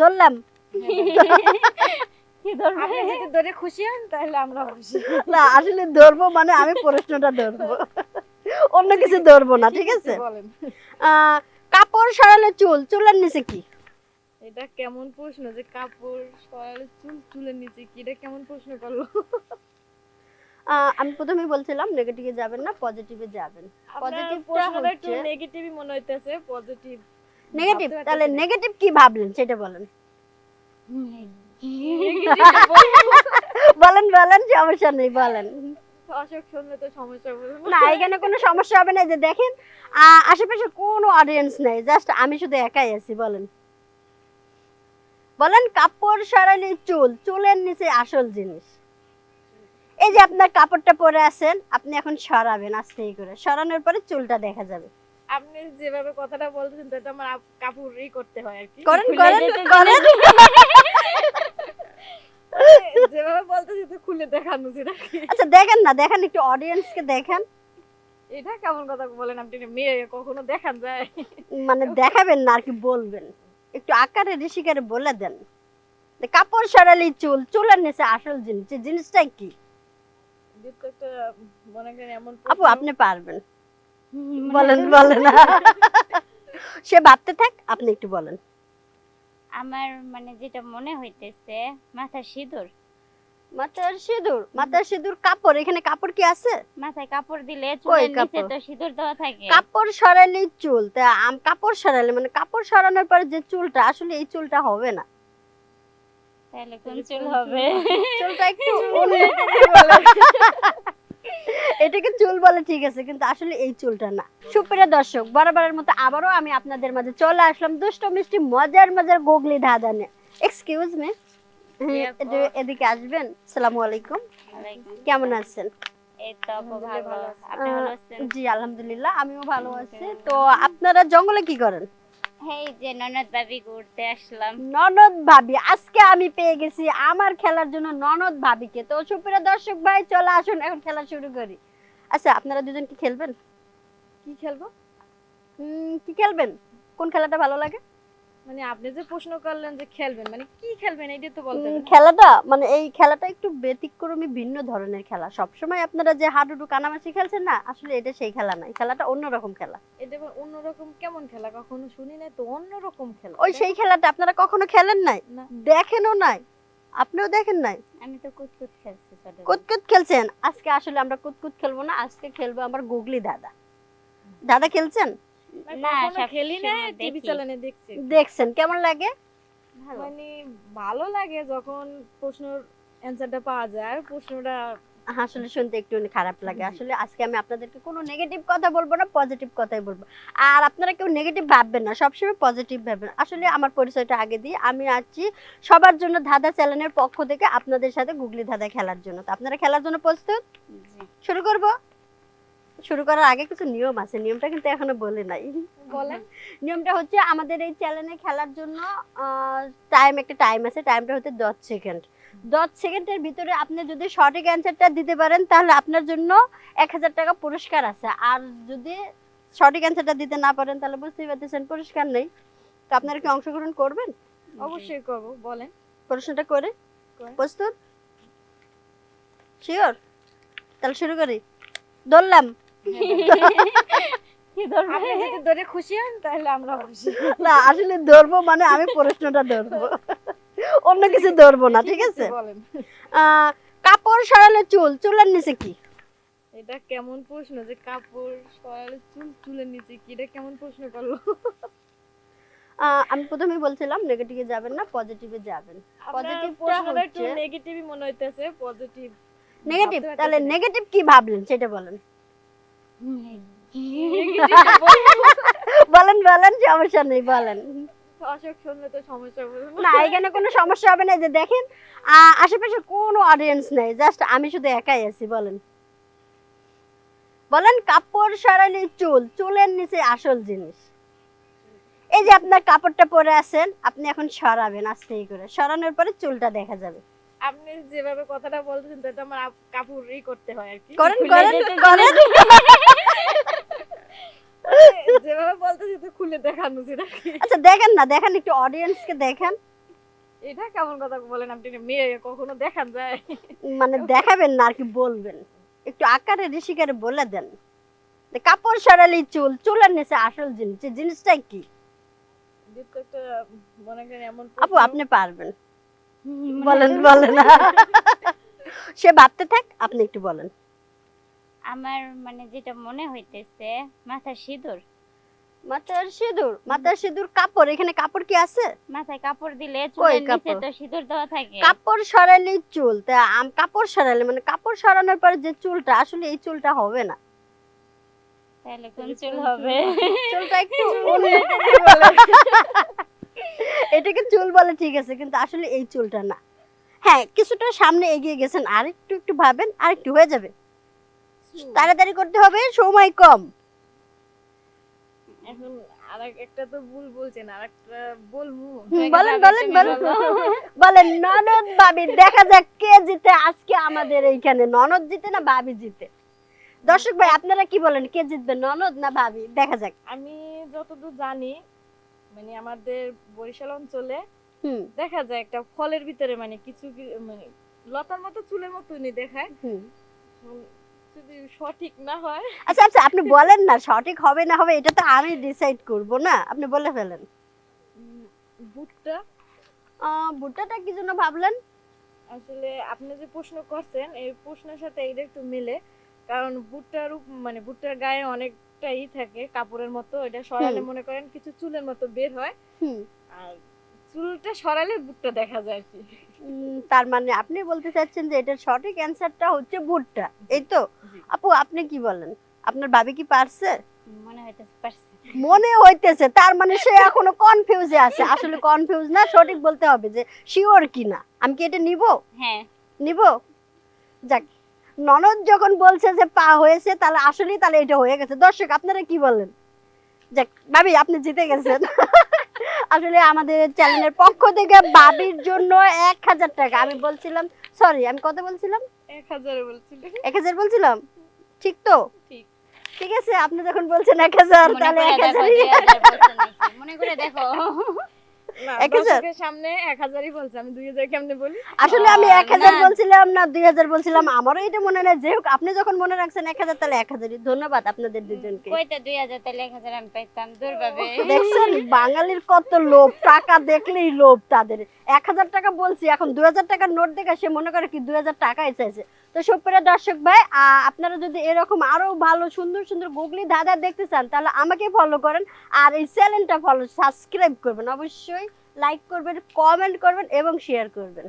ধরলাম। কি ধরবে? আপনি যদি ধরে খুশি হন তাহলে আমরা খুশি। না আসলে ধরবো মানে আমি প্রশ্নটা ধরবো, অন্য কিছু ধরবো না, ঠিক আছে? বলেন। কাপড় সরালে চুল, চুলের নিচে কি? এটা কেমন প্রশ্ন যে কাপড় সরালে চুল চুলের নিচে কি, এটা কেমন প্রশ্ন করলো? আমি প্রথমেই বলছিলাম নেগেটিভে যাবেন না, পজিটিভে যাবেন। পজিটিভ প্রশ্ন প্রশ্নটা একটু হচ্ছে নেগেটিভই মনে হইতেছে, পজিটিভ নেগেটিভ। তাহলে নেগেটিভ কি ভাবলেন সেটা বলেন। বলেন বলেন, সমস্যা নেই, বলেন। অশোক শুনলে তো সমস্যা বলবো না এখানে কোনো সমস্যা হবে না। এই যে দেখেন আশেপাশে কোনো অডিয়েন্স নেই, জাস্ট আমি শুধু একাই আছি। বলেন বলেন, কাপড় সরালে চুল, চুলের নিচে আসল জিনিস। এই যে আপনার কাপড়টা পরে আছেন, আপনি এখন সরাবেন আস্তে করে, সরানোর পরে চুলটা দেখা যাবে। আপনি যেভাবে কথাটা বলতেছেন তো এটা আমার কাপড়ই করতে হয় আর কি। করেন করেন করেন। যেভাবে বলতেছি তো খুলে দেখানো যেটা কি। আচ্ছা দেখেন না, দেখেন একটু অডিয়েন্সকে দেখেন। এটা কেমন কথা বলেন আপনি, মেয়ে কখনো দেখান যায়? মানে দেখাবেন না আর কি, বলবেন একটু আকারে ঋষিকারে বলে দেন যে কাপড় সরালে চুল, চুলের নিচে আসল জিনিস, এই জিনিসটাই কি? এটা তো একটা মনে করেন এমন আপু আপনি পারবেন, বলেন বলেন। সে ভাবতে থাক, আপনি একটু বলেন। আমার মানে যেটা মনে হইতেছে মাথার সিঁদুর। মাথার সিঁদুর? মাথার সিঁদুর কাপড়, এখানে কাপড় কি আছে? মাথায় কাপড় দিলে কই চুলের নিচে কাপড়? তো সিঁদুর দেওয়া থাকে। কাপড় সরালেই চুল, তা কাপড় সরালে মানে কাপড় সরানোর পরে যে চুলটা, আসলে এই চুলটা হবে না। তাহলে কোন চুল হবে? চুলটা একটু এটাকে চুল বলে, ঠিক আছে, কিন্তু আসলে এই চুলটা না। সুপ্রিয় দর্শক, বরাবরের মতো আবারও আমি আপনাদের মাঝে চলে আসলাম দুষ্ট মিষ্টি মজার মজার গুগলি ধাঁধা নিয়ে। এক্সকিউজ মি, এদিকে আসবেন? আসসালামু আলাইকুম, ওয়ালাইকুম। কেমন আছেন? এই তো আপু ভালো। আপনি ভালো আছেন? জি আলহামদুলিল্লাহ, আমিও ভালো আছি। তো আপনারা জঙ্গলে কি করেন? এই যে ননদ ভাবি ঘুরতে আসলাম। ননদ ভাবি, আজকে আমি পেয়ে গেছি আমার খেলার জন্য ননদ ভাবিকে। তো সুপ্রিয় দর্শক ভাই, চলে আসুন এখন খেলা শুরু করি। আচ্ছা আপনারা দুজন কি খেলবেন? কি খেলবো? কি খেলবেন? কোন খেলাটা ভালো লাগে? মানে আপনি যে প্রশ্ন করলেন যে খেলবেন, মানে কি খেলবেন এটা তো বলতে হবে না? খেলাটা মানে এই খেলাটা একটু ব্যতিক্রমী, ভিন্ন ধরনের খেলা। সবসময় আপনারা যে হাডুডু কানামাছি খেলছেন না, আসলে এটা সেই খেলা নয়, খেলাটা অন্যরকম খেলা। এটা আবার অন্যরকম কেমন খেলা? কখনো শুনি নাই তো, অন্যরকম খেলা। ওই সেই খেলাটা আপনারা কখনো খেলেন নাই, না। দেখেনও নাই, আপনিও দেখেন নাই। আমি তো কুতকুত খেলছি ছোটবেলায়। কুতকুত খেলছেন? আজকে আসলে আমরা কুতকুত খেলবো না, আজকে খেলবো আমার গুগলি দাদা। দাদা খেলছেন? না, কখনো সব খেলি না, সময় টিভি দেখি। চ্যানেলে দেখছি। দেখছেন? কেমন লাগে? ভালো। মানে ভালো লাগে যখন প্রশ্নের অ্যানসারটা পাওয়া যায়, আর প্রশ্নটা আসলে শুনতে একটু খারাপ লাগে। আসলে আজকে আমি আপনাদেরকে কোনো নেগেটিভ কথা বলবো না, পজিটিভ কথাই বলবো। আর আপনারা কেউ নেগেটিভ ভাববেন না, সবসময় পজিটিভ ভাববেন। আসলে আমার পরিচয়টা আগে দিই, আমি আছি সবার জন্য ধাঁধা চ্যানেলের পক্ষ থেকে আপনাদের সাথে গুগলি ধাঁধা খেলার জন্য। তো আপনারা খেলার জন্য প্রস্তুত? জি। শুরু করব। শুরু করার আগে কিছু নিয়ম আছে, নিয়মটা কিন্তু এখনো বলে নাই। বলেন। নিয়মটা হচ্ছে আমাদের এই চ্যানেলে খেলার জন্য একটা টাইম আছে, টাইমটা হচ্ছে 10 সেকেন্ড। 10 সেকেন্ডের ভিতরে আপনি যদি সঠিক অ্যান্সারটা দিতে পারেন তাহলে আপনার জন্য 1000 টাকা পুরস্কার আছে। আর যদি সঠিক অ্যান্সারটা দিতে না পারেন তাহলে বুঝতেই পারতেছেন পুরস্কার নেই। তো আপনারা কি অংশগ্রহণ করবেন? অবশ্যই করব, বলেন। প্রশ্নটা করে করেন। প্রস্তুত? শিওর? তাহলে শুরু করি। ধরলাম। কি ধরবে? আপনি যদি ধরে খুশি হন তাহলে আমরা খুশি। না আসলে ধরবো মানে আমি প্রশ্নটা ধরবো, অন্য কিছু ধরবো না, ঠিক আছে? বলেন। কাপড় সরালে চুল, চুলের নিচে কি? এটা কেমন প্রশ্ন যে কাপড় সরালে চুল চুলের নিচে কি, এটা কেমন প্রশ্ন করলো? আমি প্রথমেই বলছিলাম নেগেটিভে যাবেন না, পজিটিভে যাবেন। পজিটিভ পজিটিভটা প্রশ্নটা একটু হচ্ছে নেগেটিভই মনে হইতেছে, পজিটিভ নেগেটিভ। তাহলে নেগেটিভ কি ভাবলেন সেটা বলেন। বলেন বলেন, সমস্যা নেই, বলেন। অশোক শুনলে তো সমস্যা বলবো না এখানে কোনো সমস্যা হবে না। এই যে দেখেন আশেপাশে কোনো অডিয়েন্স নেই, জাস্ট আমি শুধু একাই আছি। বলেন বলেন, কাপড় সরালে চুল, চুলের নিচে আসল জিনিস। এই যে আপনার কাপড়টা পরে আছেন, আপনি এখন সরাবেন আস্তে করে, সরানোর পরে চুলটা দেখা যাবে। আপনি যেভাবে কথাটা বলতেছেন তো এটা আমার কাপড়ই করতে হয় আর কি। করেন খুলে করেন যেতে করেন। যেভাবে বলতেছি তো খুলে দেখানো যেটা কি। আচ্ছা দেখেন না, দেখেন একটু অডিয়েন্সকে দেখেন। এটা কেমন কথা বলেন আপনি? মেয়ে কখনো দেখান যায়? মানে দেখাবেন না আর কি বলবেন, একটু আকারে ঋষিকারে বলে দেন যে কাপড় সরালি চুল, চুলের নিচে আসল জিনিস, এই জিনিসটাই কি? যেহেতু একটা মনে করেন এমন আপু প্রশ্ন- আপনি পারবেন, বলেন বলেন। সে ভাবতে থাক, আপনি একটু বলেন। আমার মানে যেটা মনে হইতেছে মাথা সিঁদুর। মাথার সিঁদুর, মাথার সিঁদুর কাপড়, এখানে কাপড় কি আছে? মাথায় কাপড় দিলে চুলের নিচে কাপড়? তো সিঁদুর দেওয়া থাকে। কাপড় সরালেই চুল, তা কাপড় সরালে মানে কাপড় সরানোর পরে যে চুলটা, আসলে এই চুলটা হবে না, তাহলে কোন তাহলে চুল কোন হবে? চুলটা একটু অন্য। কি বলে? এটাকে চুল বলে ঠিক আছে, কিন্তু আসলে এই চুলটা না। হ্যাঁ, কিছুটা সামনে এগিয়ে গেছেন, আর একটু একটু ভাবেন, আর একটু হয়ে যাবে। তাড়াতাড়ি করতে হবে, সময় কম। এখন একটা তো ভুল বলছেন, আরেকটা বলবো। বলেন ভাবে বলেন তুমি বলেন বলো। বলেন। ননদ ভাবি, দেখা যাক কে জিতে আজকে আমাদের এইখানে, ননদ জিতে না ভাবি জিতে। দর্শক ভাই আপনারা কি বলেন, কে জিতবে, ননদ না ভাবি? দেখা যাক। আমি যতদূর জানি মানে আমাদের বরিশাল অঞ্চলে হুম দেখা যায় একটা ফলের ভিতরে মানে কিছু মানে লতার মতো চুলের মতনই দেখায়। হুম। যদি সঠিক না হয়, আচ্ছা আচ্ছা, আপনি বলেন না, সঠিক হবে না হবে এটা তো আমি ডিসাইড করব না, আপনি বলে ফেলেন। ভুট্টা। ভুট্টাটা কি জন্য ভাবলেন? আসলে আপনি যে প্রশ্ন করছেন এই প্রশ্নের সাথে এইটা একটু মিলে, কারণ ভুট্টার মানে ভুট্টার গায়ে অনেকটাই থাকে কাপড়ের মতো, এটা সরালে মনে করেন কিছু চুলের মতো বের হয়, হুম। আর চুলটা সরালে ভুট্টা দেখা যায় আর কি। তার মানে আপনি বলতে চাচ্ছেন যে এটার সঠিক অ্যান্সারটা হচ্ছে ভুট্টা, এই তো? জি। আপু আপনি কি বলেন, আপনার ভাবি কি পারছে? মনে হইতেছে পারছে। মনে হইতেছে, তার মানে সে এখনো কনফিউজে আছে। আসলে কনফিউজ না, সঠিক বলতে হবে যে শিওর কিনা। আমি কি এটা নিব? হ্যাঁ। নিব। যাক, ননদ যখন বলছে যে পা হয়েছে, তাহলে আসলেই তাহলে এটা হয়ে গেছে। দর্শক আপনারা কি বলেন? যাক ভাবি, আপনি জিতে গেছেন। আসলে আমাদের চ্যানেলের পক্ষ থেকে ভাবির জন্য 1000 টাকা। আমি বলছিলাম, সরি আমি কত বলছিলাম? 1000 বলছিলেন। 1000 বলছিলাম, ঠিক তো? ঠিক। ঠিক আছে, আপনি যখন বলছেন 1000, মনে তাহলে করে দেখো 1000ই। 2000 বলছে নাকি? মনে করে দেখো। না, 1000? দর্শকের সামনে 1000ই বলছে, আমি 2000 কেমনে বলি? আসলে আমি ও, 1000 না। বলছিলাম না 2000 বলছিলাম, আমারও এটা মনে নেই। যে হোক, আপনি যখন মনে রাখছেন 1000, তাহলে 1000ই। ধন্যবাদ আপনাদের দুজনকে। কইতে 2000 তাহলে 1000 আমি পাইতাম, দূর পাবে। দেখছেন বাঙালির কত লোভ, টাকা দেখলেই লোভ তাদের। 1000 টাকা বলছি, এখন 2000 টাকার নোট দেখে সে মনে করে কি 2000 টাকাই চাইছে। তো সুপ্রিয় দর্শক ভাই, আপনারা যদি এরকম আরো ভালো সুন্দর সুন্দর গুগলি ধাঁধা দেখতে চান, তাহলে আমাকে ফলো করেন, আর এই চ্যানেলটা ফলো সাবস্ক্রাইব করবেন, অবশ্যই লাইক করবেন, কমেন্ট করবেন এবং শেয়ার করবেন।